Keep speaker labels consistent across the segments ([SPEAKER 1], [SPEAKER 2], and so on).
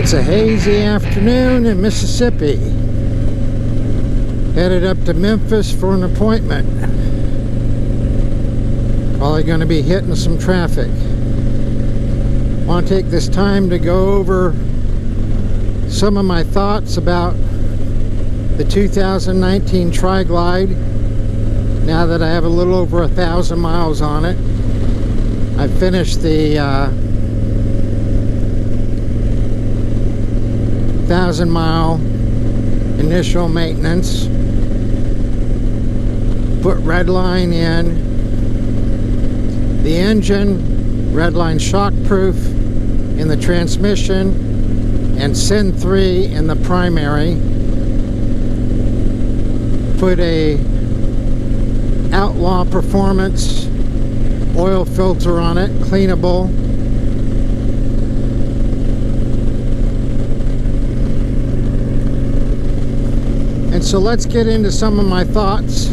[SPEAKER 1] It's a hazy afternoon in Mississippi. Headed up to Memphis for an appointment. Probably going to be hitting some traffic. Want to take this time to go over some of my thoughts about the 2019 Tri-Glide now that I have a little over 1,000 miles on it. I finished the 1,000-mile initial maintenance, put Redline in the engine, Redline shockproof in the transmission, and SYN 3 in the primary. Put a Outlaw Performance oil filter on it, cleanable. And so let's get into some of my thoughts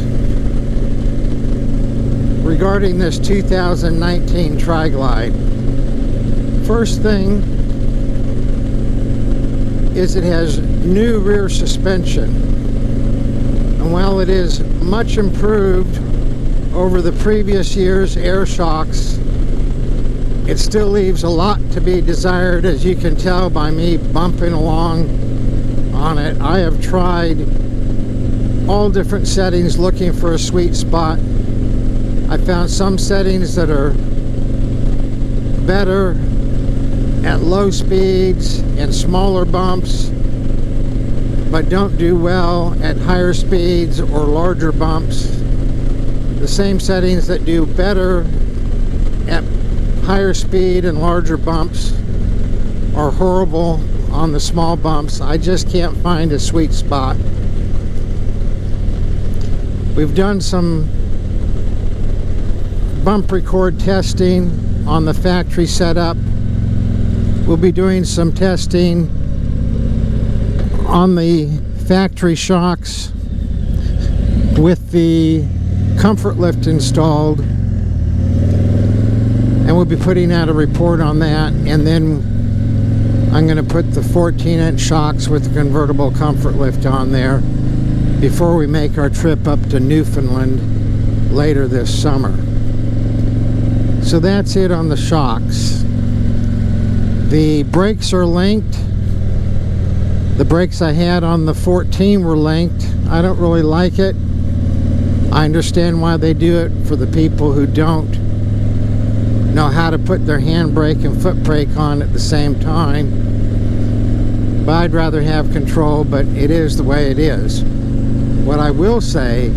[SPEAKER 1] regarding this 2019 Tri-Glide. First thing is it has new rear suspension. And while it is much improved over the previous year's air shocks, it still leaves a lot to be desired, as you can tell by me bumping along on it. I have tried all different settings looking for a sweet spot. I found some settings that are better at low speeds and smaller bumps, but don't do well at higher speeds or larger bumps. The same settings that do better at higher speed and larger bumps are horrible on the small bumps. I just can't find a sweet spot. We've done some bump record testing on the factory setup. We'll be doing some testing on the factory shocks with the Comfort Lift installed, and we'll be putting out a report on that. And then I'm going to put the 14-inch shocks with the convertible Comfort Lift on there before we make our trip up to Newfoundland later this summer. So that's it on the shocks. The brakes are linked. The brakes I had on the 14 were linked. I don't really like it. I understand why they do it for the people who don't know how to put their handbrake and foot brake on at the same time. But I'd rather have control, but it is the way it is. What I will say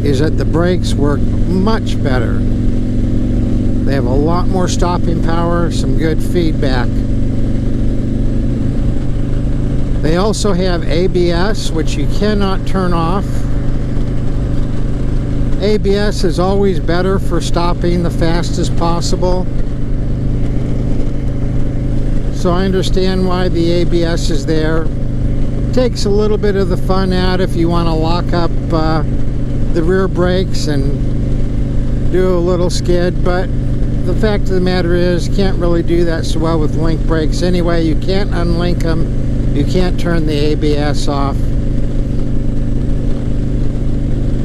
[SPEAKER 1] is that the brakes work much better. They have a lot more stopping power, some good feedback. They also have ABS, which you cannot turn off. ABS is always better for stopping the fastest possible. So I understand why the ABS is there. Takes a little bit of the fun out if you want to lock up the rear brakes and do a little skid, but the fact of the matter is, you can't really do that so well with link brakes anyway. You can't unlink them. You can't turn the ABS off.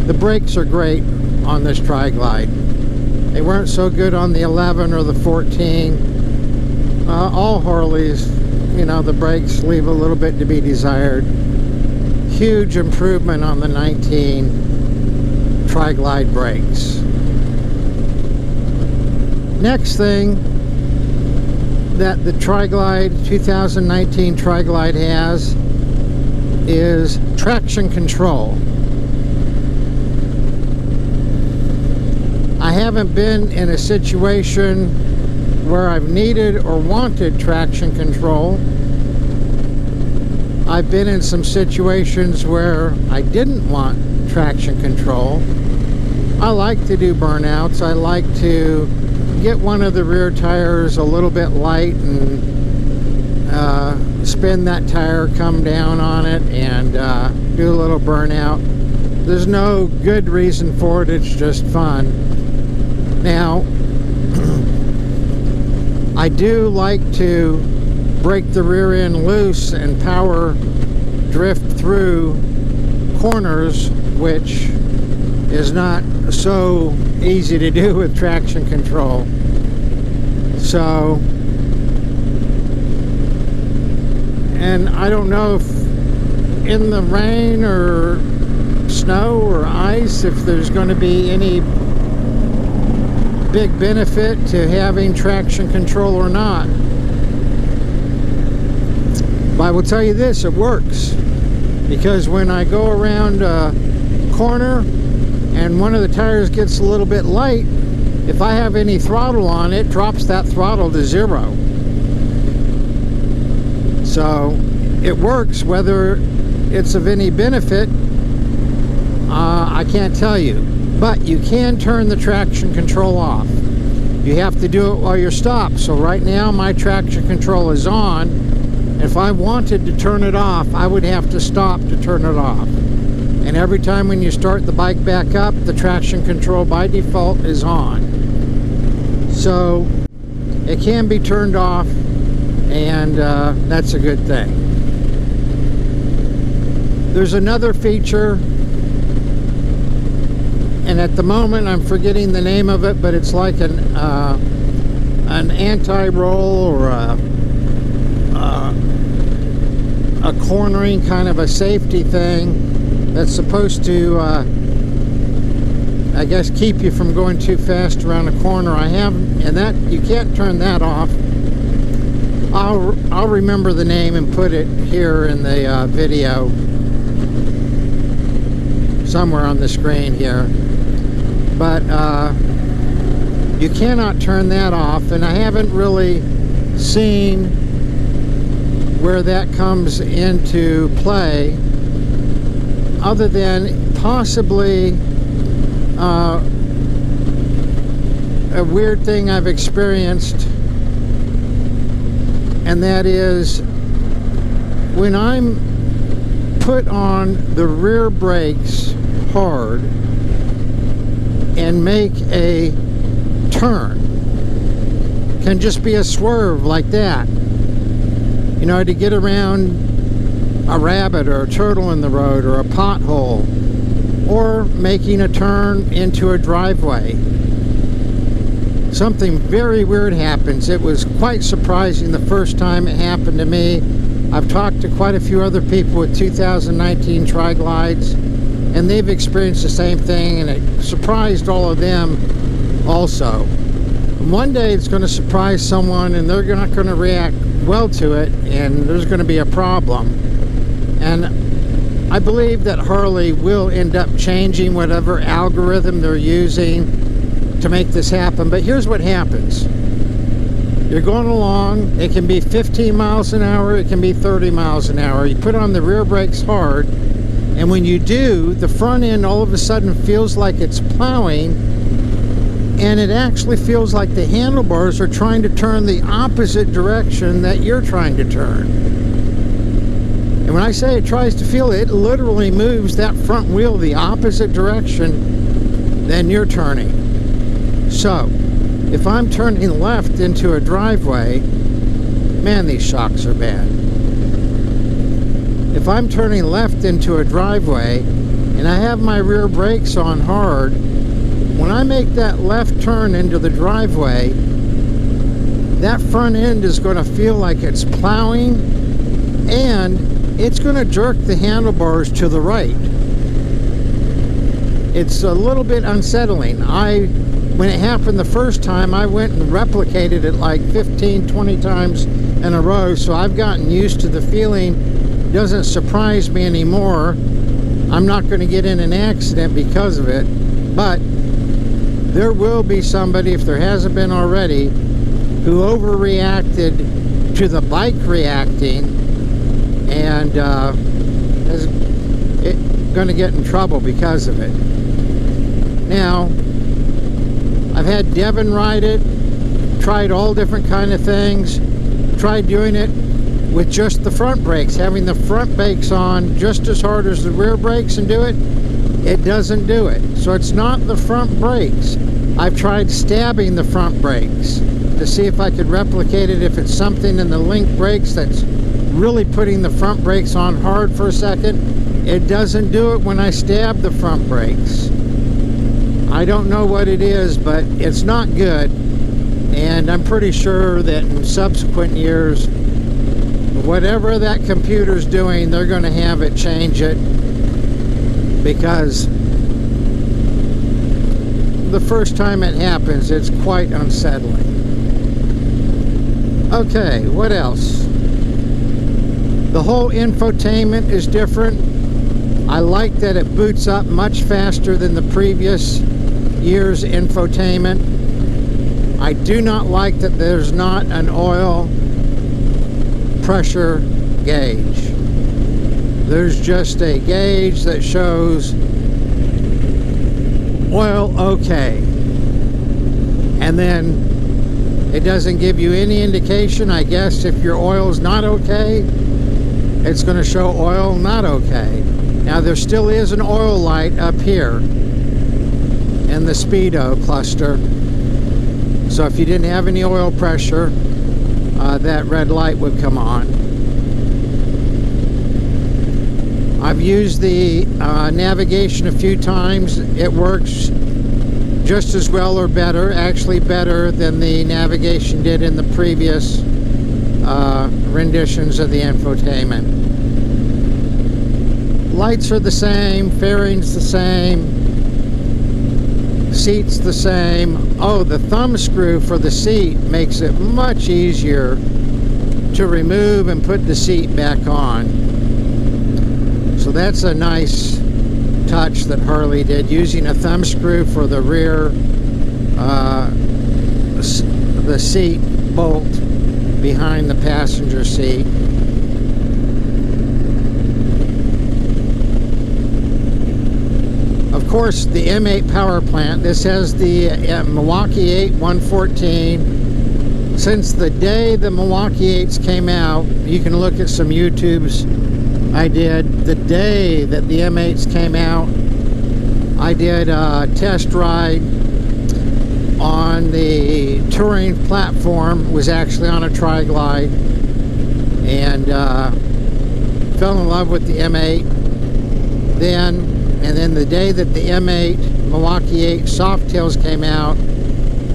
[SPEAKER 1] The brakes are great on this Tri-Glide. They weren't so good on the 11 or the 14. All Harleys, you know, the brakes leave a little bit to be desired. Huge improvement on the 19 Tri-Glide brakes. Next thing that the Tri-Glide 2019 Tri-Glide has is traction control. I haven't been in a situation where I've needed or wanted traction control. I've been in some situations where I didn't want traction control. I like to do burnouts. I like to get one of the rear tires a little bit light and spin that tire, come down on it, and do a little burnout. There's no good reason for it, it's just fun. Now, I do like to break the rear end loose and power drift through corners, which is not so easy to do with traction control. So, and I don't know if in the rain or snow or ice, if there's going to be any big benefit to having traction control or not. But I will tell you this, it works. Because when I go around a corner and one of the tires gets a little bit light, if I have any throttle on, it drops that throttle to 0. So it works. Whether it's of any benefit, I can't tell you. But you can turn the traction control off. You have to do it while you're stopped. So right now my traction control is on. If I wanted to turn it off, I would have to stop to turn it off. And every time when you start the bike back up, the traction control by default is on. So it can be turned off, and that's a good thing. There's another feature, and at the moment I'm forgetting the name of it, but it's like an anti-roll or a cornering kind of a safety thing that's supposed to I guess keep you from going too fast around a corner. And that you can't turn that off. I'll remember the name and put it here in the video somewhere on the screen here. But you cannot turn that off, and I haven't really seen where that comes into play, other than possibly a weird thing I've experienced, and that is when I'm put on the rear brakes hard and make a turn, can just be a swerve like that, you know, to get around a rabbit or a turtle in the road or a pothole, or making a turn into a driveway. Something very weird happens. It was quite surprising the first time it happened to me. I've talked to quite a few other people with 2019 Tri-Glides, and they've experienced the same thing, and it surprised all of them also. And one day it's going to surprise someone, and they're not going to react well to it, and there's going to be a problem. And I believe that Harley will end up changing whatever algorithm they're using to make this happen. But here's what happens. You're going along, it can be 15 miles an hour, it can be 30 miles an hour. You put on the rear brakes hard, and when you do, the front end all of a sudden feels like it's plowing, and it actually feels like the handlebars are trying to turn the opposite direction that you're trying to turn. And when I say it tries to feel, it literally moves that front wheel the opposite direction than you're turning. So, if I'm turning left into a driveway, man, these shocks are bad. If I'm turning left into a driveway and I have my rear brakes on hard, when I make that left turn into the driveway, that front end is going to feel like it's plowing, and it's going to jerk the handlebars to the right. It's a little bit unsettling. When it happened the first time, I went and replicated it like 15, 20 times in a row, so I've gotten used to the feeling. It doesn't surprise me anymore. I'm not going to get in an accident because of it, but there will be somebody, if there hasn't been already, who overreacted to the bike reacting, and is going to get in trouble because of it. Now, I've had Devin ride it, tried all different kind of things, tried doing it with just the front brakes, having the front brakes on just as hard as the rear brakes and do it. It doesn't do it. So it's not the front brakes. I've tried stabbing the front brakes. to see if I could replicate it, if it's something in the link brakes that's really putting the front brakes on hard for a second. It doesn't do it when I stab the front brakes. I don't know what it is, but it's not good. And I'm pretty sure that in subsequent years, whatever that computer's doing, they're going to have it change it, because the first time it happens, it's quite unsettling. Okay, what else? The whole infotainment is different. I like that it boots up much faster than the previous year's infotainment. I do not like that there's not an oil pressure gauge. There's just a gauge that shows oil okay, and then it doesn't give you any indication. I guess if your oil's not okay, it's going to show oil not okay. Now there still is an oil light up here in the speedo cluster, so if you didn't have any oil pressure, that red light would come on. I've used the navigation a few times. It works just as well or better, actually better than the navigation did in the previous renditions of the infotainment. Lights are the same, fairing's the same, seat's the same. Oh, the thumb screw for the seat makes it much easier to remove and put the seat back on. So that's a nice touch that Harley did, using a thumb screw for the rear, the seat bolt behind the passenger seat. Of course, the M8 power plant. This has the Milwaukee 8 114. Since the day the Milwaukee 8s came out, you can look at some YouTubes I did. The day that the M8s came out, I did a test ride on the touring platform. It was actually on a Tri-Glide, and fell in love with the M8 then. And then the day that the M8 Milwaukee 8 Softails came out,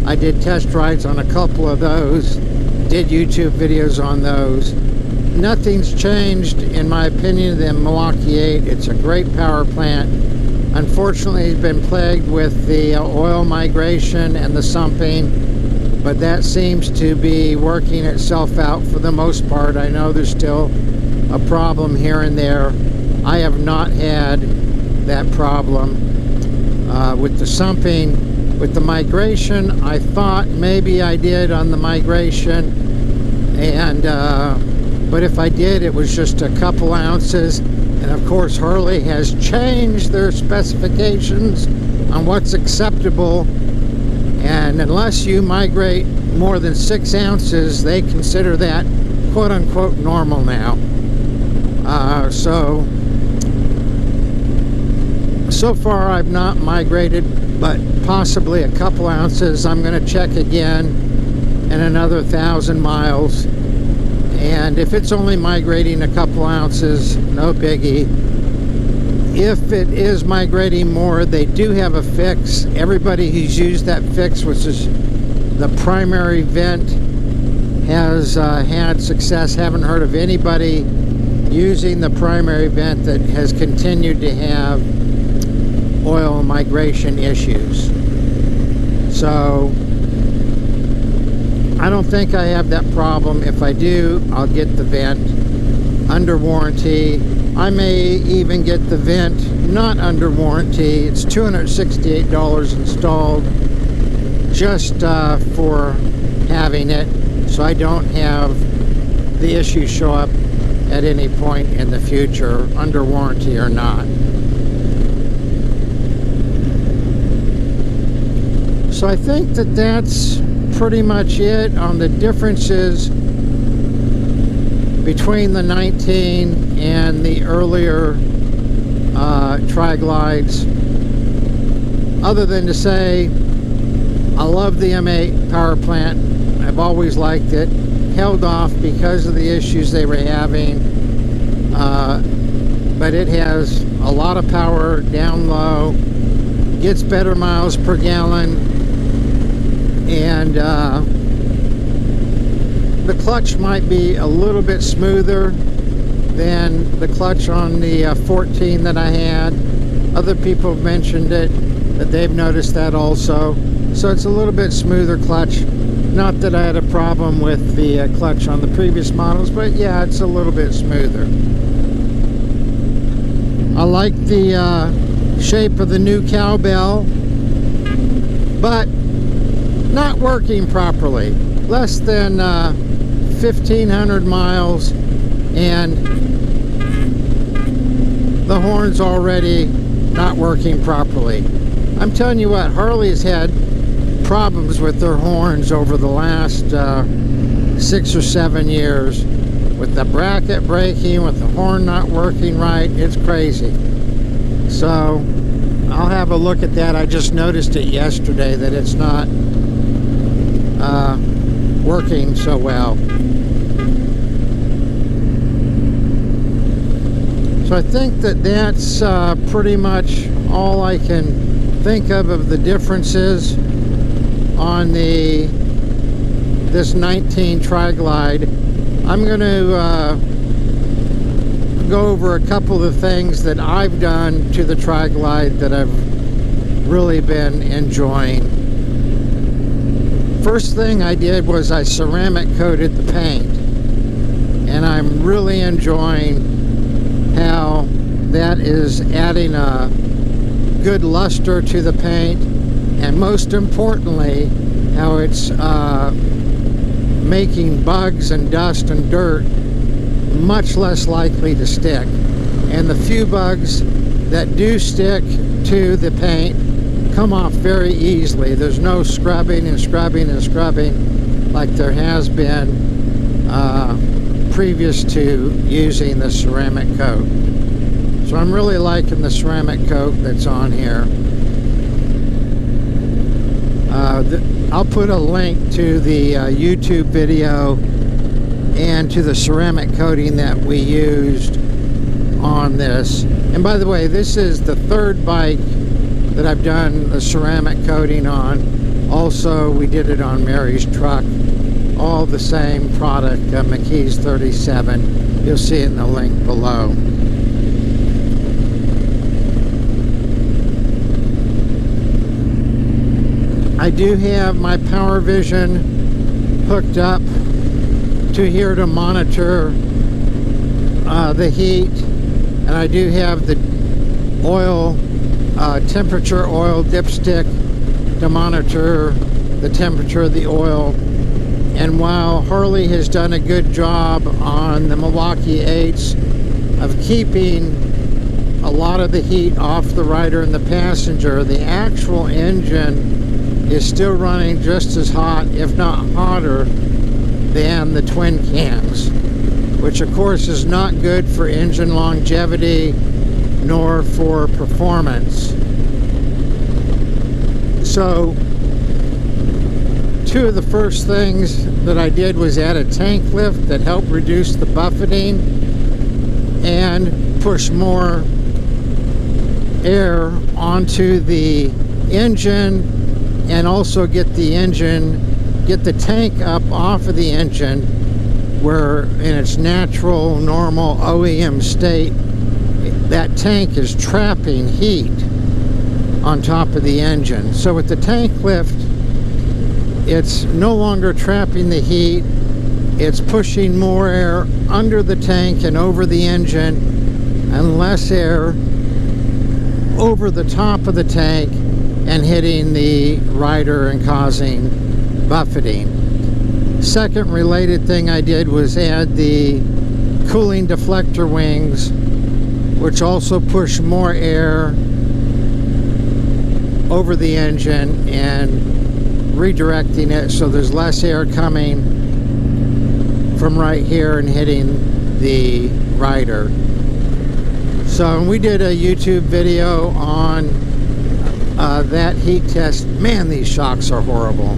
[SPEAKER 1] I did test rides on a couple of those, did YouTube videos on those. Nothing's changed, in my opinion, than Milwaukee 8. It's a great power plant. Unfortunately, it's been plagued with the oil migration and the sumping, but that seems to be working itself out for the most part. I know there's still a problem here and there. I have not had that problem with the sumping. With the migration, I thought maybe I did on the migration, and but if I did, it was just a couple ounces. And of course, Harley has changed their specifications on what's acceptable, and unless you migrate more than 6 ounces, they consider that quote-unquote normal now. So far I've not migrated, but possibly a couple ounces. I'm going to check again in another 1,000 miles, and if it's only migrating a couple ounces, no biggie. If it is migrating more, they do have a fix. Everybody who's used that fix, which is the primary vent, has had success. Haven't heard of anybody using the primary vent that has continued to have oil migration issues. So I don't think I have that problem. If I do, I'll get the vent under warranty. I may even get the vent not under warranty. It's $268 installed just for having it, so I don't have the issue show up at any point in the future, under warranty or not. So I think that that's pretty much it on the differences between the 19 and the earlier Tri-Glides, other than to say I love the M8 power plant. I've I've always liked it. Held off because of the issues they were having. But it has a lot of power down low. Gets better miles per gallon. And the clutch might be a little bit smoother than the clutch on the 14 that I had. Other people have mentioned it, that they've noticed that also. So it's a little bit smoother clutch. Not that I had a problem with the clutch on the previous models, but yeah, it's a little bit smoother. I like the shape of the new cowbell, but not working properly. Less than 1,500 miles and the horn's already not working properly. I'm telling you what, Harley's had problems with their horns over the last 6 or 7 years, with the bracket breaking, with the horn not working right. It's crazy. So I'll have a look at that. I just noticed it yesterday that it's not working so well. So I think that that's pretty much all I can think of the differences on this 19 Tri-Glide. I'm going to go over a couple of things that I've done to the Tri-Glide that I've really been enjoying. First thing I did was I ceramic coated the paint, and I'm really enjoying how that is adding a good luster to the paint, and most importantly how it's making bugs and dust and dirt much less likely to stick. And the few bugs that do stick to the paint come off very easily. There's no scrubbing and scrubbing and scrubbing like there has been previous to using the ceramic coat. So I'm really liking the ceramic coat that's on here. I'll put a link to the YouTube video and to the ceramic coating that we used on this. And by the way, this is the third bike that I've done the ceramic coating on. Also, we did it on Mary's truck. All the same product, McKees 37. You'll see it in the link below. I do have my Power Vision hooked up to here to monitor the heat, and I do have the oil temperature oil dipstick to monitor the temperature of the oil. And while Harley has done a good job on the Milwaukee 8s of keeping a lot of the heat off the rider and the passenger, the actual engine is still running just as hot, if not hotter, than the twin cams, which of course is not good for engine longevity nor for performance. So two of the first things that I did was add a tank lift that helped reduce the buffeting and push more air onto the engine, and also get the tank up off of the engine, where in its natural, normal OEM state, that tank is trapping heat on top of the engine. So with the tank lift, it's no longer trapping the heat, it's pushing more air under the tank and over the engine, and less air over the top of the tank and hitting the rider and causing buffeting. Second related thing I did was add the cooling deflector wings, which also push more air over the engine and redirecting it so there's less air coming from right here and hitting the rider. So we did a YouTube video on that heat test. Man, these shocks are horrible.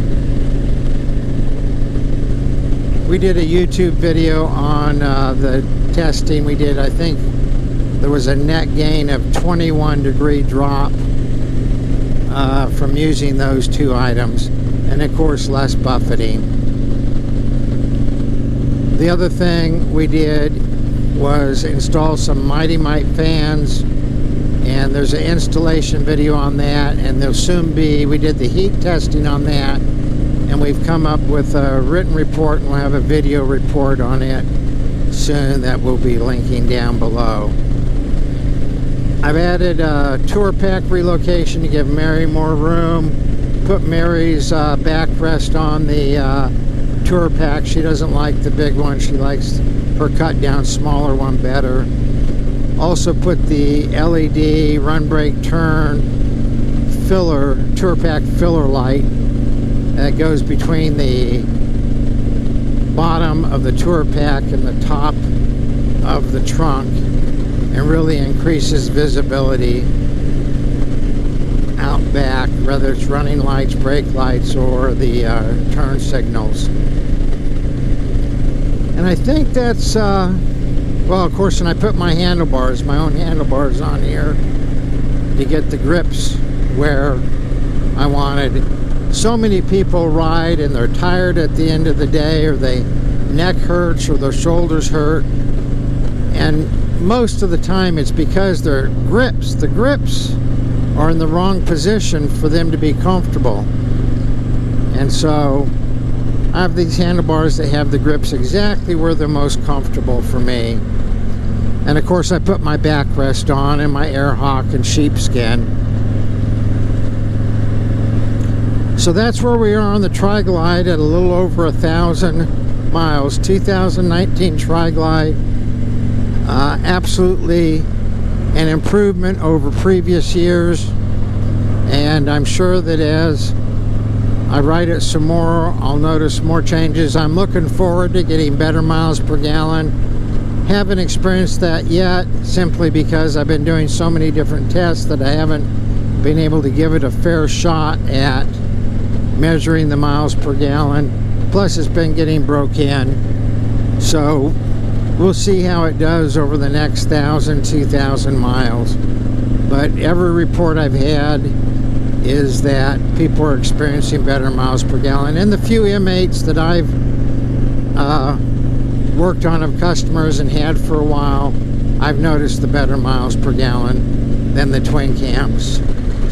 [SPEAKER 1] we did a YouTube video on the testing we did. I think there was a net gain of 21-degree drop from using those two items, and of course less buffeting. The other thing we did was install some Mighty Mite fans, and there's an installation video on that, and there'll soon be, we did the heat testing on that, and we've come up with a written report, and we'll have a video report on it soon that we'll be linking down below. I've added a tour pack relocation to give Mary more room, put Mary's backrest on the tour pack. She doesn't like the big one, she likes her cut down smaller one better. Also put the LED run brake turn filler, tour pack filler light that goes between the bottom of the tour pack and the top of the trunk, and really increases visibility out back, whether it's running lights, brake lights, or the turn signals. And I think that's well, of course, and I put my handlebars, my own handlebars on here to get the grips where I wanted. So many people ride and they're tired at the end of the day, or their neck hurts or their shoulders hurt, and most of the time it's because the grips are in the wrong position for them to be comfortable. And so I have these handlebars that have the grips exactly where they're most comfortable for me. And of course I put my backrest on and my Airhawk and sheepskin. So that's where we are on the Tri-Glide at a little over 1,000 miles. 2019 Tri-Glide. Absolutely an improvement over previous years. And I'm sure that as I ride it some more, I'll notice more changes. I'm looking forward to getting better miles per gallon. Haven't experienced that yet, simply because I've been doing so many different tests that I haven't been able to give it a fair shot at measuring the miles per gallon. Plus it's been getting broke in, so we'll see how it does over the next 1,000, 2,000 miles. But every report I've had is that people are experiencing better miles per gallon. And the few M8s that I've worked on of customers and had for a while, I've noticed the better miles per gallon than the twin cams.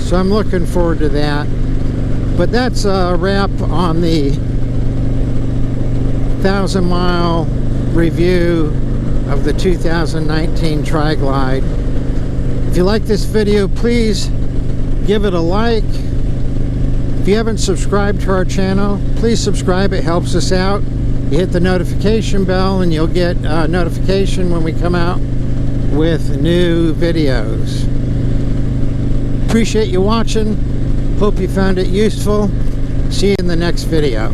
[SPEAKER 1] So I'm looking forward to that. But that's a wrap on the 1,000-mile review of the 2019 Tri-Glide. If you like this video, please give it a like. If you haven't subscribed to our channel, please subscribe. It helps us out. You hit the notification bell and you'll get a notification when we come out with new videos. Appreciate you watching. Hope you found it useful. See you in the next video.